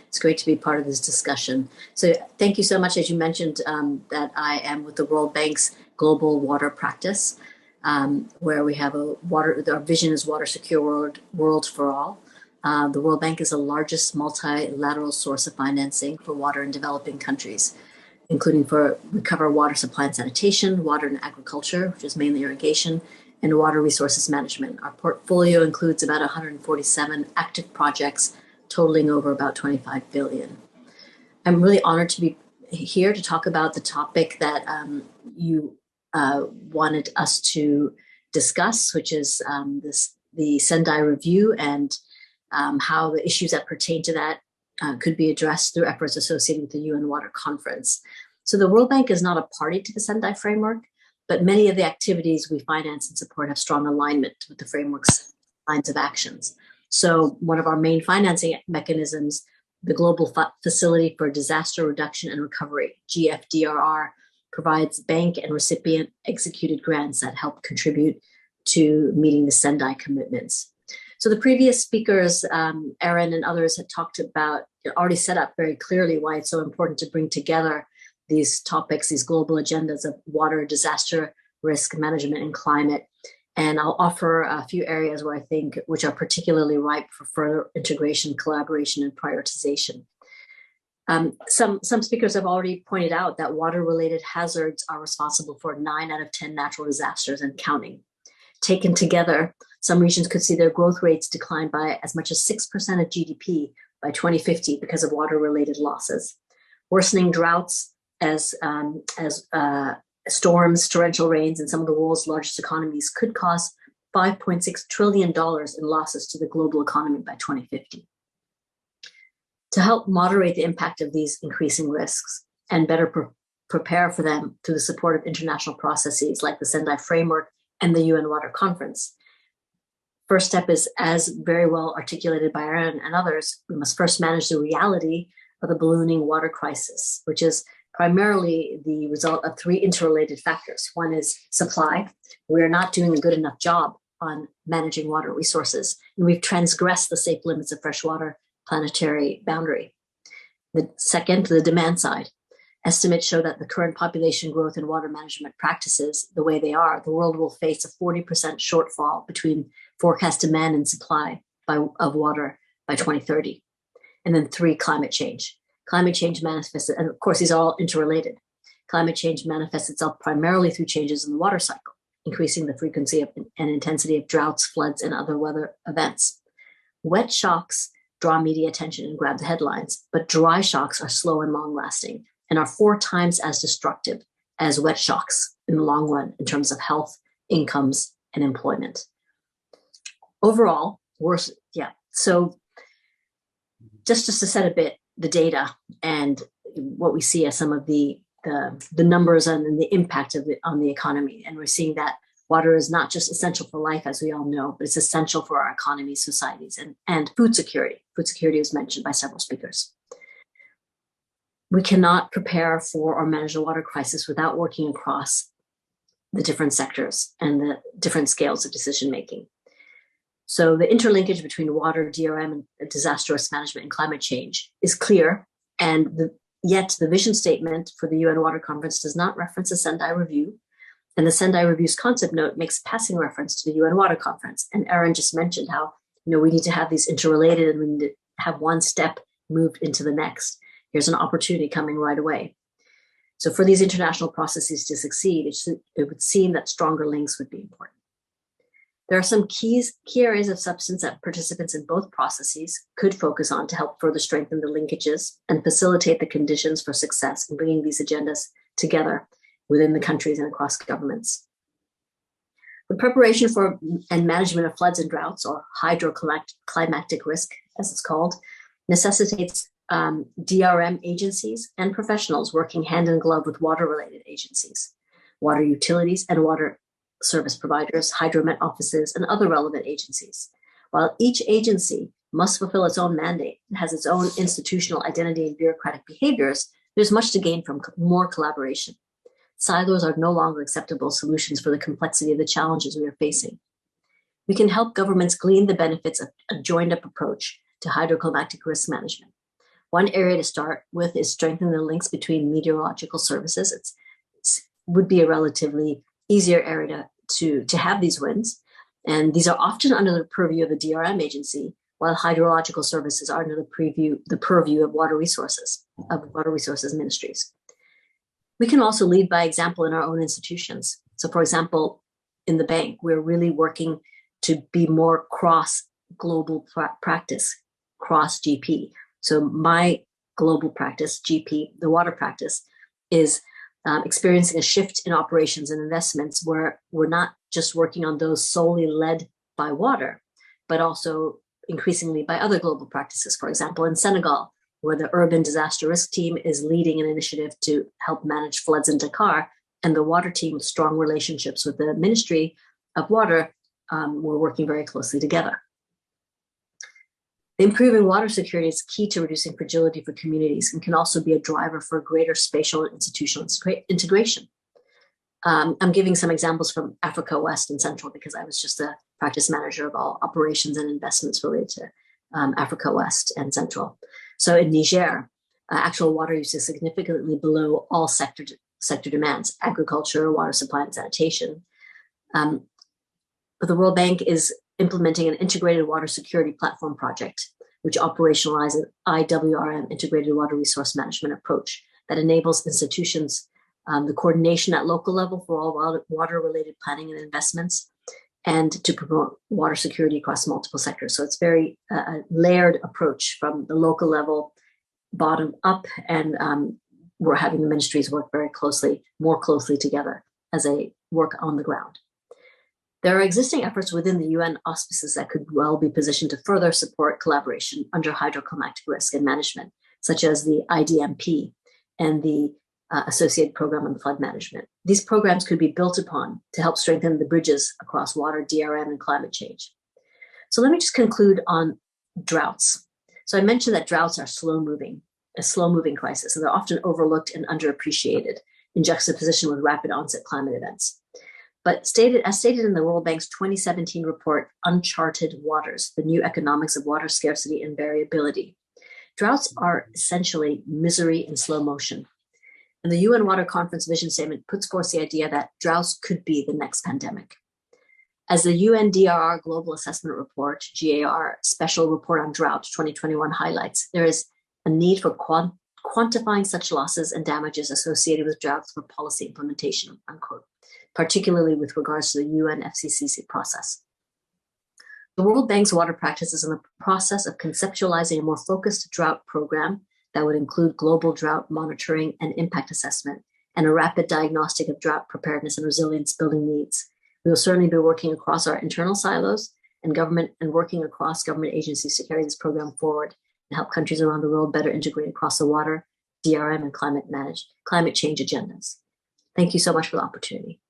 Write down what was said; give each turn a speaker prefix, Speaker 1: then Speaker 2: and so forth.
Speaker 1: It's great to be part of this discussion. So thank you so much. As you mentioned, that I am with the World Bank's Global Water Practice, where we have our vision is water secure world for all. The World Bank is the largest multilateral source of financing for water in developing countries, including we cover water supply and sanitation, water and agriculture, which is mainly irrigation, and water resources management. Our portfolio includes about 147 active projects totaling over about 25 billion. I'm really honored to be here to talk about the topic that you wanted us to discuss, which is the Sendai Review and how the issues that pertain to that could be addressed through efforts associated with the UN Water Conference. So the World Bank is not a party to the Sendai framework, but many of the activities we finance and support have strong alignment with the framework's lines of actions. So one of our main financing mechanisms, the Global Facility for Disaster Reduction and Recovery, GFDRR, provides bank and recipient executed grants that help contribute to meeting the Sendai commitments. So the previous speakers, Erin and others, had talked about, already set up very clearly why it's so important to bring together these topics, these global agendas of water, disaster risk management, and climate. And I'll offer a few areas where I think which are particularly ripe for further integration, collaboration, and prioritization. Some speakers have already pointed out that water-related hazards are responsible for 9 out of 10 natural disasters and counting. Taken together, some regions could see their growth rates decline by as much as 6% of GDP by 2050 because of water-related losses. Worsening droughts as storms, torrential rains in some of the world's largest economies could cost $5.6 trillion in losses to the global economy by 2050. To help moderate the impact of these increasing risks and better prepare for them through the support of international processes like the Sendai Framework and the UN Water Conference, first step is, as very well articulated by Aaron and others, we must first manage the reality of the ballooning water crisis, which is primarily the result of 3 interrelated factors. One is supply. We're not doing a good enough job on managing water resources, and we've transgressed the safe limits of freshwater planetary boundary. The second, the demand side. Estimates show that the current population growth and water management practices, the way they are, the world will face a 40% shortfall between forecast demand and supply of water by 2030. And then 3, climate change. Climate change manifests, and of course, these are all interrelated. Climate change manifests itself primarily through changes in the water cycle, increasing the frequency and intensity of droughts, floods, and other weather events. Wet shocks draw media attention and grab the headlines, but dry shocks are slow and long-lasting and are 4 times as destructive as wet shocks in the long run in terms of health, incomes, and employment. Overall, so just to set a bit the data and what we see as some of the numbers and the impact of it on the economy. And we're seeing that water is not just essential for life, as we all know, but it's essential for our economies, societies, and food security. Food security was mentioned by several speakers. We cannot prepare for or manage the water crisis without working across the different sectors and the different scales of decision making. So the interlinkage between water, DRM, and disaster risk management and climate change is clear, and yet the vision statement for the UN Water Conference does not reference the Sendai Review, and the Sendai Review's concept note makes passing reference to the UN Water Conference. And Erin just mentioned how we need to have these interrelated and we need to have one step moved into the next. Here's an opportunity coming right away. So for these international processes to succeed, it would seem that stronger links would be important. There are some key areas of substance that participants in both processes could focus on to help further strengthen the linkages and facilitate the conditions for success in bringing these agendas together within the countries and across governments. The preparation for and management of floods and droughts, or hydroclimatic risk, as it's called, necessitates DRM agencies and professionals working hand in glove with water-related agencies, water utilities and water service providers, hydromet offices, and other relevant agencies. While each agency must fulfill its own mandate and has its own institutional identity and bureaucratic behaviors, there's much to gain from more collaboration. Silos are no longer acceptable solutions for the complexity of the challenges we are facing. We can help governments glean the benefits of a joined-up approach to hydroclimatic risk management. One area to start with is strengthening the links between meteorological services. It would be a relatively easier area to have these winds. And these are often under the purview of the DRM agency, while hydrological services are under the purview of water resources ministries. We can also lead by example in our own institutions. So for example, in the bank, we're really working to be more cross-global practice, cross-GP. So my global practice, GP, the water practice, is experiencing a shift in operations and investments where we're not just working on those solely led by water, but also increasingly by other global practices. For example, in Senegal, where the Urban Disaster Risk Team is leading an initiative to help manage floods in Dakar, and the water team with strong relationships with the Ministry of Water, we're working very closely together. Improving water security is key to reducing fragility for communities and can also be a driver for greater spatial and institutional integration. I'm giving some examples from Africa West and Central because I was just a practice manager of all operations and investments related to Africa West and Central. So in Niger, actual water use is significantly below all sector demands: agriculture, water supply, and sanitation. But the World Bank is implementing an integrated water security platform project, which operationalizes an IWRM, integrated water resource management approach, that enables institutions the coordination at local level for all water-related planning and investments, and to promote water security across multiple sectors. So it's very a layered approach from the local level, bottom up, and we're having the ministries work more closely together as they work on the ground. There are existing efforts within the UN auspices that could well be positioned to further support collaboration under hydroclimatic risk and management, such as the IDMP and the associated program on flood management. These programs could be built upon to help strengthen the bridges across water, DRM, and climate change. So let me just conclude on droughts. So I mentioned that droughts are a slow-moving crisis, and they're often overlooked and underappreciated in juxtaposition with rapid onset climate events. But as stated in the World Bank's 2017 report, Uncharted Waters, the New Economics of Water Scarcity and Variability, droughts are essentially misery in slow motion. And the UN Water Conference Vision Statement puts forth the idea that droughts could be the next pandemic. As the UNDRR Global Assessment Report, GAR, Special Report on Drought 2021 highlights, there is a need for quantifying such losses and damages associated with droughts for policy implementation, unquote, particularly with regards to the UNFCCC process. The World Bank's water practice is in the process of conceptualizing a more focused drought program that would include global drought monitoring and impact assessment, and a rapid diagnostic of drought preparedness and resilience building needs. We will certainly be working across our internal silos and working across government agencies to carry this program forward and help countries around the world better integrate across the water, DRM, and climate change agendas. Thank you so much for the opportunity.